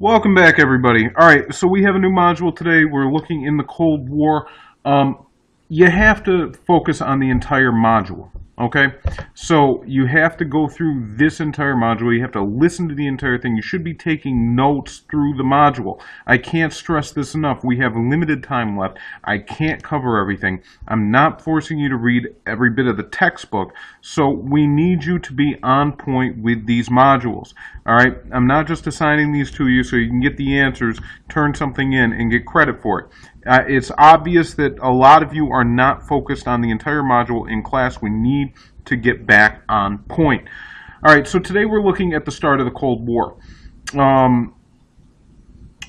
Welcome back, everybody. All right, so we have a new module today. We're looking in the Cold War. You have to focus on the entire module, okay? So you have to go through this entire module. You have to listen to the entire thing. You should be taking notes through the module. I can't stress this enough. We have limited time left. I can't cover everything. I'm not forcing you to read every bit of the textbook, so we need you to be on point with these modules. All right, I'm not just assigning these to you so you can get the answers, turn something in, and get credit for it. It's obvious that a lot of you are not focused on the entire module in class. We need to get back on point. All right, so today we're looking at the start of the Cold War.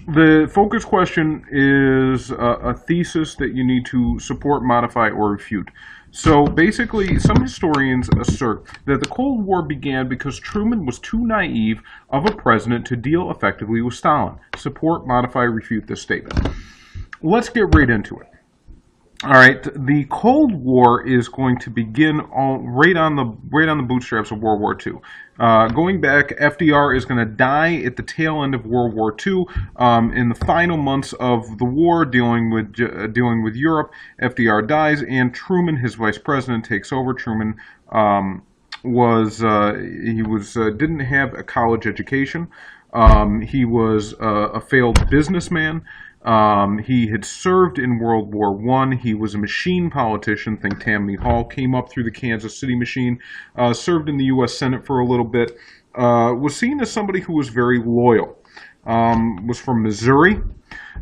The focus question is a thesis that you need to support, modify, or refute. So basically, some historians assert that the Cold War began because Truman was too naive of a president to deal effectively with Stalin. Support, modify, refute this statement. Let's get right into it. All right, the Cold War is going to begin right on the bootstraps of World War II. Going back, FDR is going to die at the tail end of World War II. In the final months of the war, dealing with Europe, FDR dies, and Truman, his vice president, takes over. Truman didn't have a college education. He was a failed businessman. He had served in World War I. He was a machine politician, think Tammany Hall, came up through the Kansas City machine, served in the U.S. Senate for a little bit, was seen as somebody who was very loyal, was from Missouri,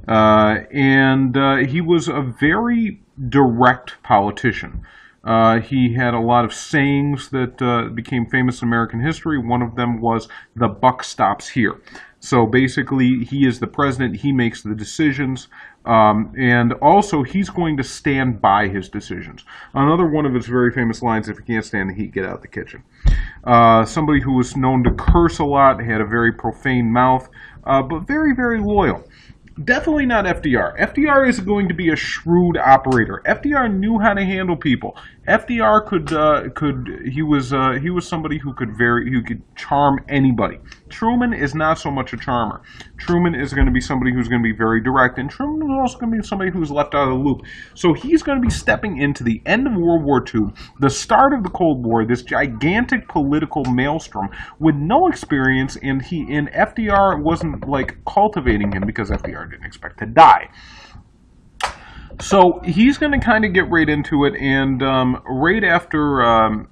and he was a very direct politician. He had a lot of sayings that became famous in American history. One of them was, "The buck stops here." So basically, he is the president, he makes the decisions, and also he's going to stand by his decisions. Another one of his very famous lines, "If you can't stand the heat, get out the kitchen." Somebody who was known to curse a lot, had a very profane mouth, but very, very loyal. Definitely not FDR. FDR is going to be a shrewd operator. FDR knew how to handle people. FDR he was somebody who could charm anybody. Truman is not so much a charmer. Truman is going to be somebody who's going to be very direct, and Truman is also going to be somebody who's left out of the loop. So he's going to be stepping into the end of World War II, the start of the Cold War, this gigantic political maelstrom with no experience, and FDR wasn't like cultivating him because FDR didn't expect to die. So he's going to kind of get right into it, and right after.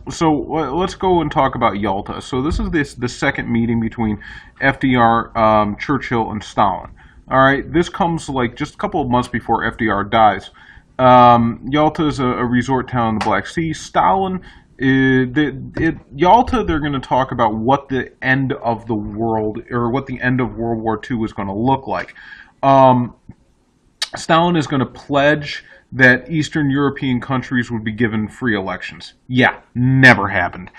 So let's go and talk about Yalta. So this is the second meeting between FDR, Churchill, and Stalin. All right, this comes like just a couple of months before FDR dies. Yalta is a resort town in the Black Sea. Stalin. Yalta, they're going to talk about what the end of the world, or what the end of World War II is going to look like. Stalin is going to pledge that Eastern European countries would be given free elections. Yeah, never happened.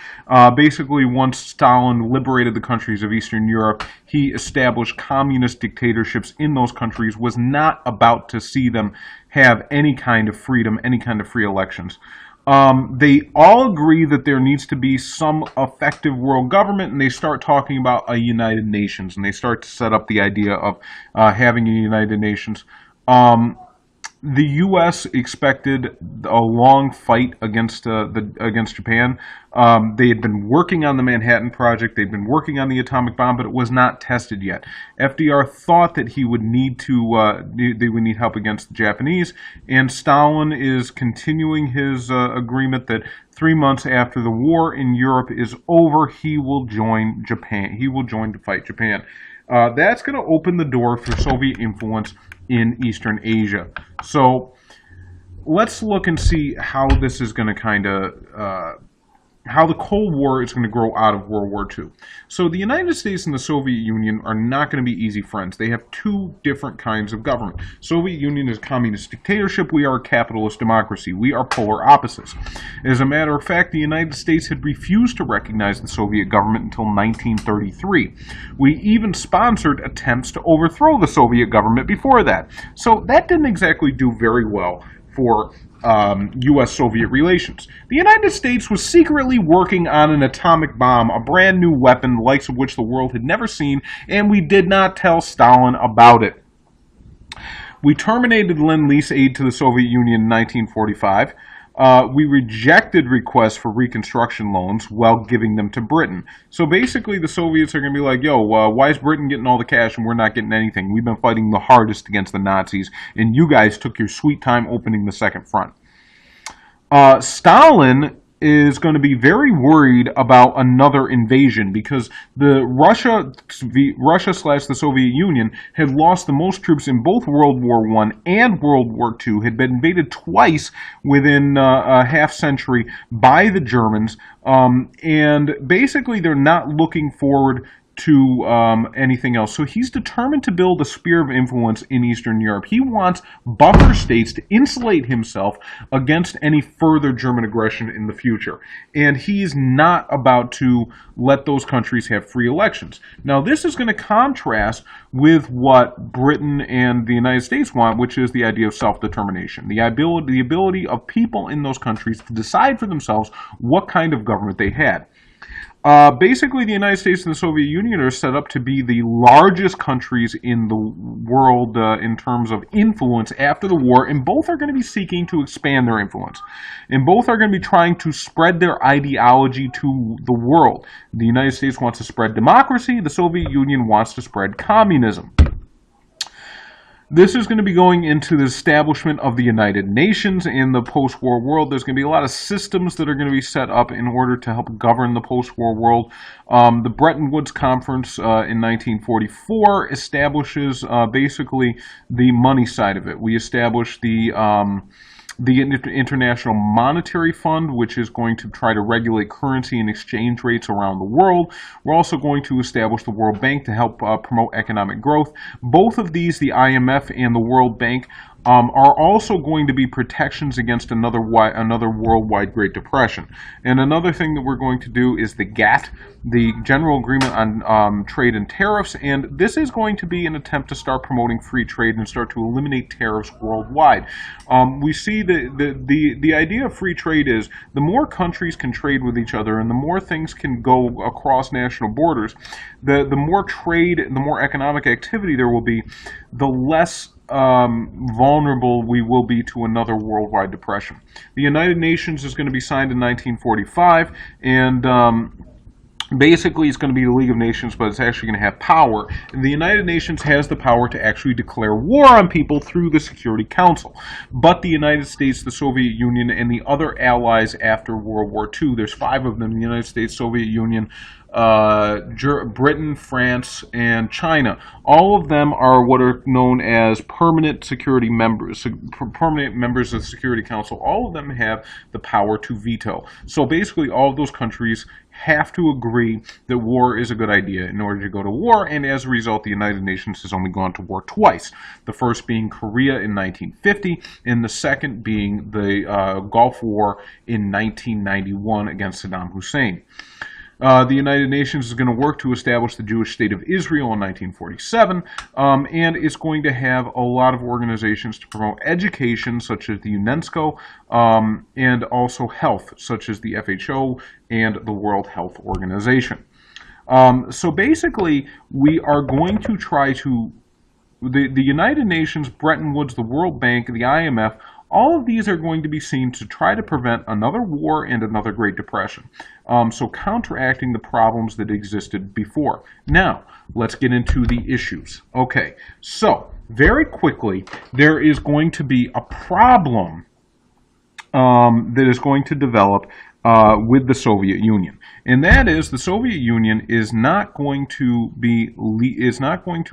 Basically, once Stalin liberated the countries of Eastern Europe, he established communist dictatorships in those countries, was not about to see them have any kind of freedom, any kind of free elections. They all agree that there needs to be some effective world government, and they start talking about a United Nations, and they start to set up the idea of having a United Nations. The U.S. expected a long fight against Japan. They had been working on the Manhattan Project. They'd been working on the atomic bomb, but it was not tested yet. FDR thought that they would need help against the Japanese, and Stalin is continuing his agreement that 3 months after the war in Europe is over, he will join Japan. He will join to fight Japan. That's going to open the door for Soviet influence in Eastern Asia. So let's look and see how this is going to how the Cold War is going to grow out of World War II. So the United States and the Soviet Union are not going to be easy friends. They have two different kinds of government. Soviet Union is a communist dictatorship. We are a capitalist democracy. We are polar opposites. As a matter of fact, the United States had refused to recognize the Soviet government until 1933. We even sponsored attempts to overthrow the Soviet government before that. So that didn't exactly do very well for U.S.-Soviet relations. The United States was secretly working on an atomic bomb, a brand new weapon, the likes of which the world had never seen, and we did not tell Stalin about it. We terminated Lend-Lease aid to the Soviet Union in 1945. We rejected requests for reconstruction loans while giving them to Britain. So basically the Soviets are going to be like, yo, why is Britain getting all the cash and we're not getting anything? We've been fighting the hardest against the Nazis, and you guys took your sweet time opening the second front. Stalin is going to be very worried about another invasion because the Russia/the Soviet Union had lost the most troops in both World War I and World War II, had been invaded twice within a half century by the Germans, and basically they're not looking forward to anything else. So he's determined to build a sphere of influence in Eastern Europe. He wants buffer states to insulate himself against any further German aggression in the future. And he's not about to let those countries have free elections. Now, this is going to contrast with what Britain and the United States want, which is the idea of self-determination. The ability of people in those countries to decide for themselves what kind of government they had. Basically, the United States and the Soviet Union are set up to be the largest countries in the world in terms of influence after the war, and both are going to be seeking to expand their influence. And both are going to be trying to spread their ideology to the world. The United States wants to spread democracy, the Soviet Union wants to spread communism. This is going to be going into the establishment of the United Nations in the post-war world. There's going to be a lot of systems that are going to be set up in order to help govern the post-war world. The Bretton Woods Conference in 1944 establishes basically the money side of it. We establish the International Monetary Fund, which is going to try to regulate currency and exchange rates around the world. We're also going to establish the World Bank to help promote economic growth. Both of these, the IMF and the World Bank, are also going to be protections against another worldwide Great Depression. And another thing that we're going to do is the GATT, the General Agreement on Trade and Tariffs, and this is going to be an attempt to start promoting free trade and start to eliminate tariffs worldwide. We see the idea of free trade is the more countries can trade with each other and the more things can go across national borders, the more trade, the more economic activity there will be, the less vulnerable we will be to another worldwide depression. The United Nations is going to be signed in 1945, and basically it's going to be the League of Nations, but it's actually going to have power. And the United Nations has the power to actually declare war on people through the Security Council. But the United States, the Soviet Union, and the other allies after World War II, there's 5 of them, the United States, Soviet Union, Britain, France, and China. All of them are what are known as permanent security members, permanent members of the Security Council. All of them have the power to veto. So basically all of those countries have to agree that war is a good idea in order to go to war, and as a result the United Nations has only gone to war twice. The first being Korea in 1950, and the second being the Gulf War in 1991 against Saddam Hussein. The United Nations is going to work to establish the Jewish State of Israel in 1947, and it's going to have a lot of organizations to promote education, such as the UNESCO, and also health, such as the FHO and the World Health Organization. So basically, we are going to try to, the United Nations, Bretton Woods, the World Bank, the IMF, all of these are going to be seen to try to prevent another war and another Great Depression. So counteracting the problems that existed before. Now, let's get into the issues. Okay, so very quickly, there is going to be a problem that is going to develop with the Soviet Union, and that is the Soviet Union is not going to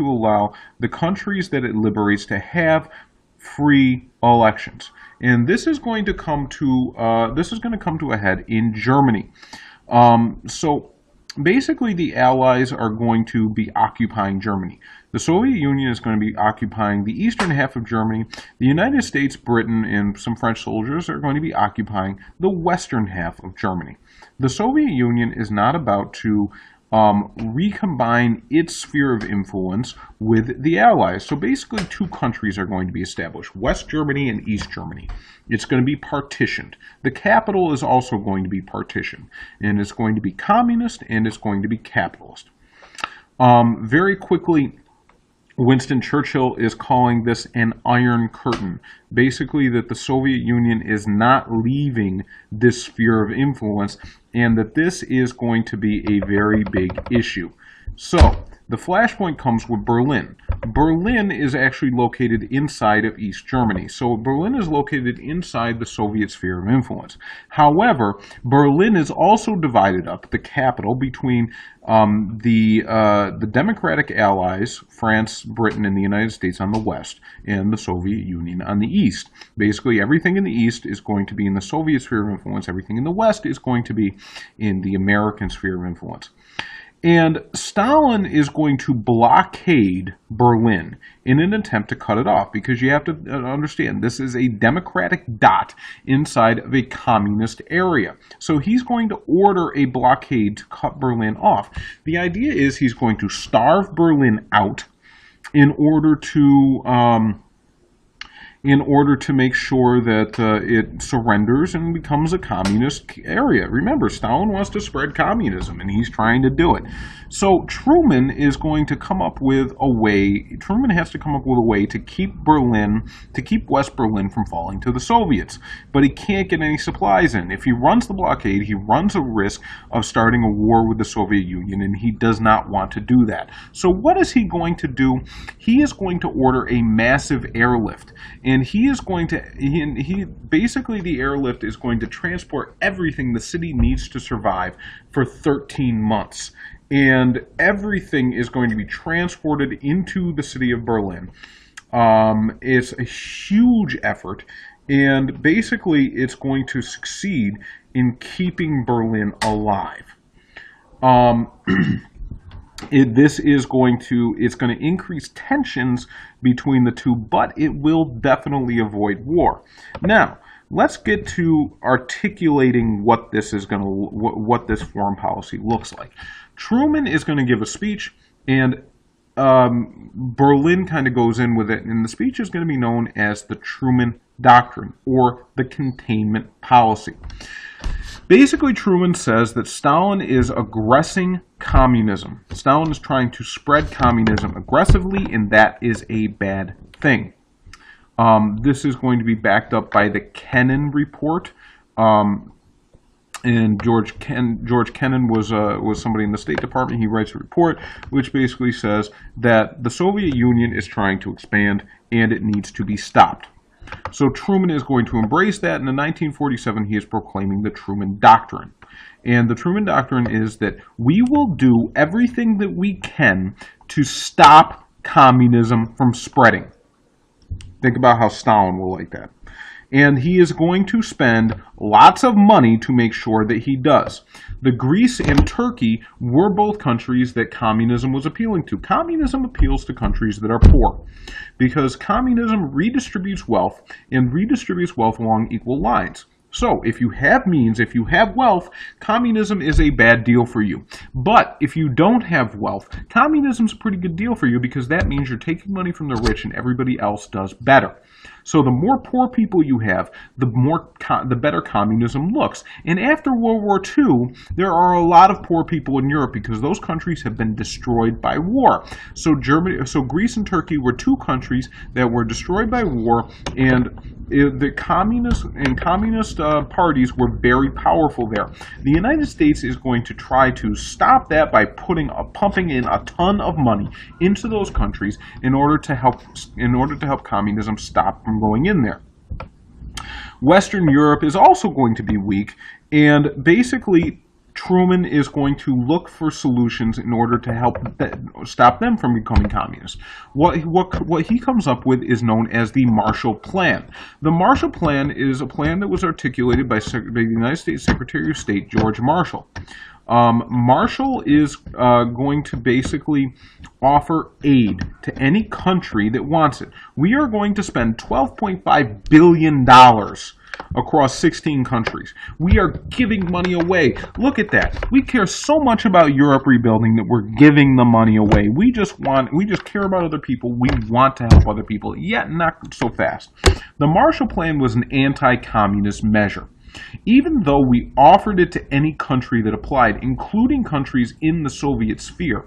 allow the countries that it liberates to have free elections, and this is going to come to a head in Germany. So basically, the Allies are going to be occupying Germany. The Soviet Union is going to be occupying the eastern half of Germany. The United States, Britain, and some French soldiers are going to be occupying the western half of Germany. The Soviet Union is not about to recombine its sphere of influence with the Allies. So basically 2 countries are going to be established, West Germany and East Germany. It's going to be partitioned. The capital is also going to be partitioned, and it's going to be communist and it's going to be capitalist. Very quickly, Winston Churchill is calling this an Iron Curtain. Basically that the Soviet Union is not leaving this sphere of influence and that this is going to be a very big issue. So, the flashpoint comes with Berlin. Berlin is actually located inside of East Germany. So Berlin is located inside the Soviet sphere of influence. However, Berlin is also divided up, the capital, between the Democratic Allies, France, Britain, and the United States on the west, and the Soviet Union on the east. Basically, everything in the east is going to be in the Soviet sphere of influence. Everything in the west is going to be in the American sphere of influence. And Stalin is going to blockade Berlin in an attempt to cut it off, because you have to understand this is a democratic dot inside of a communist area. So he's going to order a blockade to cut Berlin off. The idea is he's going to starve Berlin out in order to make sure that it surrenders and becomes a communist area. Remember, Stalin wants to spread communism, and he's trying to do it. So Truman is going to come up with a way, Truman has to come up with a way to keep West Berlin from falling to the Soviets. But he can't get any supplies in. If he runs the blockade, he runs a risk of starting a war with the Soviet Union, and he does not want to do that. So what is he going to do? He is going to order a massive airlift. And he is going to, basically the airlift is going to transport everything the city needs to survive for 13 months. And everything is going to be transported into the city of Berlin. It's a huge effort, and basically it's going to succeed in keeping Berlin alive. It's going to increase tensions between the two, but it will definitely avoid war. Now, let's get to articulating what this foreign policy looks like. Truman is going to give a speech, and Berlin kind of goes in with it, and the speech is going to be known as the Truman Doctrine, or the containment policy. Basically, Truman says that Stalin is aggressing communism. Stalin is trying to spread communism aggressively, and that is a bad thing. This is going to be backed up by the Kennan report. And George Kennan was somebody in the State Department. He writes a report which basically says that the Soviet Union is trying to expand and it needs to be stopped. So Truman is going to embrace that, and in 1947 he is proclaiming the Truman Doctrine. And the Truman Doctrine is that we will do everything that we can to stop communism from spreading. Think about how Stalin will like that. And he is going to spend lots of money to make sure that he does. The Greece and Turkey were both countries that communism was appealing to. Communism appeals to countries that are poor, because communism redistributes wealth and redistributes wealth along equal lines. So, if you have means, if you have wealth, communism is a bad deal for you. But if you don't have wealth, communism is a pretty good deal for you, because that means you're taking money from the rich and everybody else does better. So the more poor people you have, the better communism looks. And after World War II, there are a lot of poor people in Europe because those countries have been destroyed by war. So Greece and Turkey were two countries that were destroyed by war, and the communist parties were very powerful there. The United States is going to try to stop that by pumping in a ton of money into those countries in order to help communism stop from going in there. Western Europe is also going to be weak, and basically Truman is going to look for solutions in order to help stop them from becoming communist. What he comes up with is known as the Marshall Plan. The Marshall Plan is a plan that was articulated by the United States Secretary of State George Marshall. Marshall is going to basically offer aid to any country that wants it. We are going to spend $12.5 billion across 16 countries. We are giving money away. Look at that. We care so much about Europe rebuilding that we're giving the money away. We just care about other people. We want to help other people, yet not so fast. The Marshall Plan was an anti-communist measure. Even though we offered it to any country that applied, including countries in the Soviet sphere,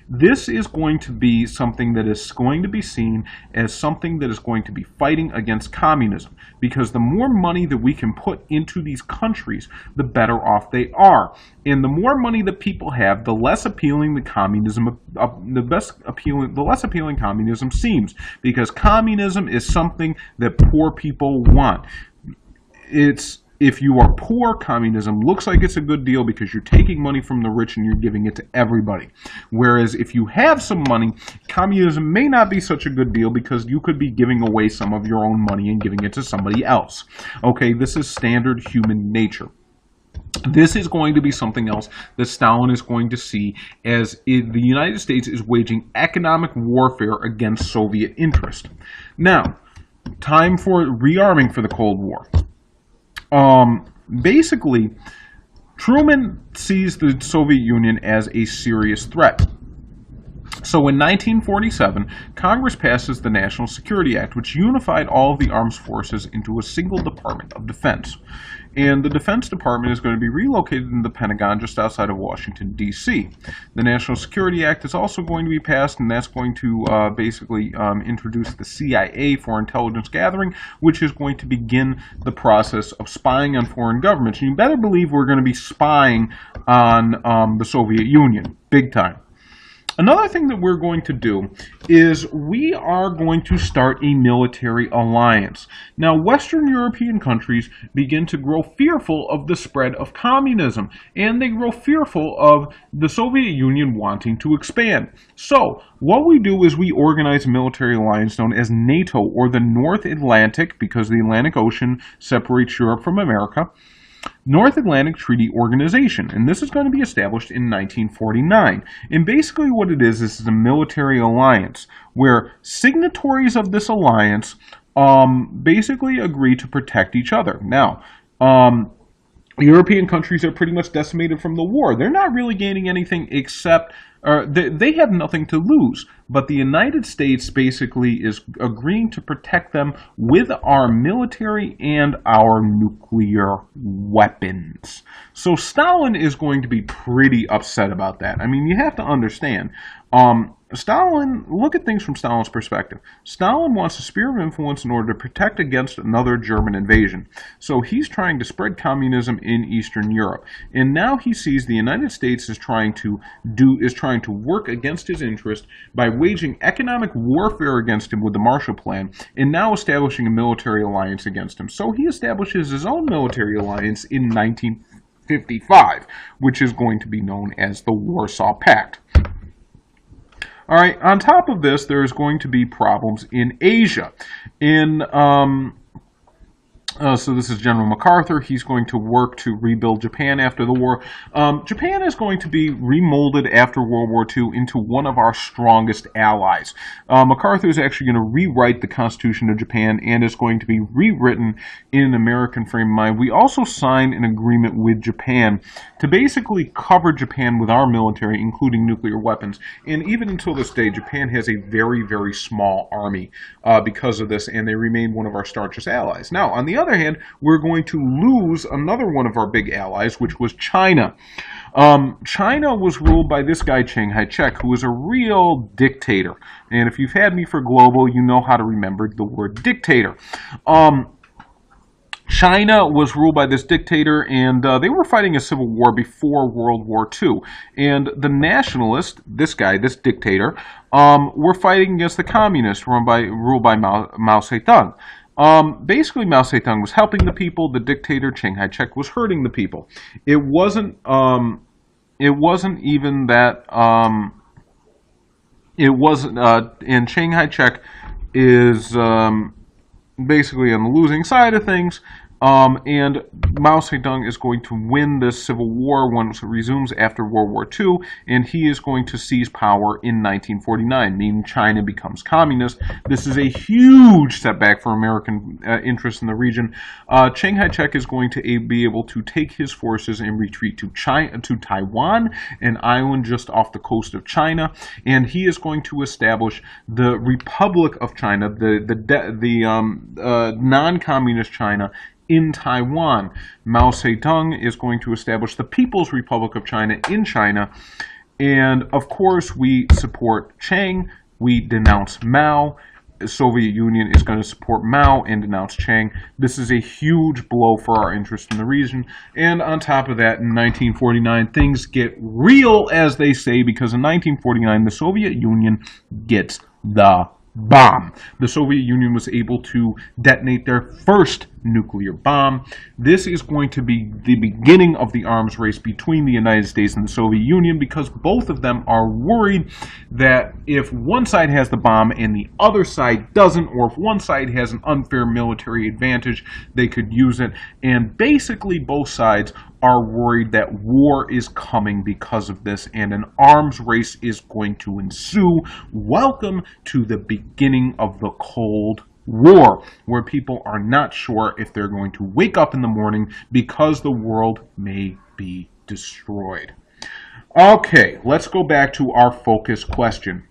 this is going to be something that is going to be seen as something that is going to be fighting against communism, because the more money that we can put into these countries, the better off they are. And the more money that people have, the less appealing the communism, the less appealing communism seems, because communism is something that poor people want. If you are poor, communism looks like it's a good deal because you're taking money from the rich and you're giving it to everybody. Whereas if you have some money, communism may not be such a good deal because you could be giving away some of your own money and giving it to somebody else. Okay, this is standard human nature. This is going to be something else that Stalin is going to see as the United States is waging economic warfare against Soviet interest. Now, time for rearming for the Cold War. Basically, Truman sees the Soviet Union as a serious threat. So in 1947, Congress passes the National Security Act, which unified all of the armed forces into a single Department of Defense. And the Defense Department is going to be relocated in the Pentagon just outside of Washington, D.C. The National Security Act is also going to be passed, and that's going to basically introduce the CIA for intelligence gathering, which is going to begin the process of spying on foreign governments. And you better believe we're going to be spying on the Soviet Union, big time. Another thing that we're going to do is we are going to start a military alliance. Now, Western European countries begin to grow fearful of the spread of communism, and they grow fearful of the Soviet Union wanting to expand. So, what we do is we organize a military alliance known as NATO, or the North Atlantic, because the Atlantic Ocean separates Europe from America, North Atlantic Treaty Organization, and this is going to be established in 1949. And basically what it is a military alliance where signatories of this alliance basically agree to protect each other. Now, European countries are pretty much decimated from the war. They're not really gaining anything except they have nothing to lose, but the United States basically is agreeing to protect them with our military and our nuclear weapons. So Stalin is going to be pretty upset about that. I mean, you have to understand, Stalin, look at things from Stalin's perspective. Stalin wants a sphere of influence in order to protect against another German invasion. So he's trying to spread communism in Eastern Europe. And now he sees the United States is trying to work against his interest by waging economic warfare against him with the Marshall Plan, and now establishing a military alliance against him. So he establishes his own military alliance in 1955, which is going to be known as the Warsaw Pact. All right, on top of this, there's going to be problems in Asia. So this is General MacArthur. He's going to work to rebuild Japan after the war. Japan is going to be remolded after World War II into one of our strongest allies. MacArthur is actually going to rewrite the Constitution of Japan and is going to be rewritten in an American frame of mind. We also signed an agreement with Japan to basically cover Japan with our military, including nuclear weapons. And even until this day, Japan has a very, very small army because of this, and they remain one of our staunchest allies. Now, on the other hand, we're going to lose another one of our big allies, which was China. China was ruled by this guy, Chiang Kai-shek, who was a real dictator. And if you've had me for global, you know how to remember the word dictator. China was ruled by this dictator, and they were fighting a civil war before World War II. And the nationalists, this guy, this dictator, were fighting against the communists ruled by Mao Zedong. Basically, Mao Zedong was helping the people. The dictator Chiang Kai-shek was hurting the people. It wasn't even that. And Chiang Kai-shek is basically on the losing side of things. And Mao Zedong is going to win this civil war once it resumes after World War II, and he is going to seize power in 1949, meaning China becomes communist. This is a huge setback for American interests in the region. Chiang Kai-shek is going to be able to take his forces and retreat to Taiwan, an island just off the coast of China, and he is going to establish the Republic of China, the non-communist China, in Taiwan. Mao Zedong is going to establish the People's Republic of China in China. And of course, we support Chiang. We denounce Mao. The Soviet Union is going to support Mao and denounce Chiang. This is a huge blow for our interest in the region. And on top of that, in 1949, things get real, as they say, because in 1949, the Soviet Union gets the bomb. The Soviet Union was able to detonate their first nuclear bomb. This is going to be the beginning of the arms race between the United States and the Soviet Union, because both of them are worried that if one side has the bomb and the other side doesn't, or if one side has an unfair military advantage, they could use it. And basically both sides are worried that war is coming because of this, and an arms race is going to ensue. Welcome to the beginning of the Cold War, where people are not sure if they're going to wake up in the morning because the world may be destroyed. Okay, let's go back to our focus question.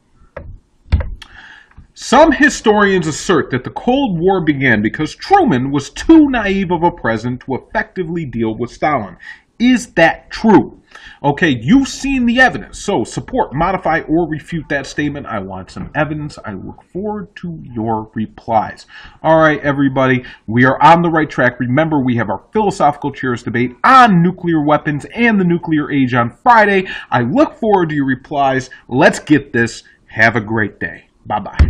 Some historians assert that the Cold War began because Truman was too naive of a president to effectively deal with Stalin. Is that true? Okay, you've seen the evidence, so support, modify, or refute that statement. I want some evidence. I look forward to your replies. All right, everybody, we are on the right track. Remember, we have our philosophical chairs debate on nuclear weapons and the nuclear age on Friday. I look forward to your replies. Let's get this. Have a great day. Bye-bye.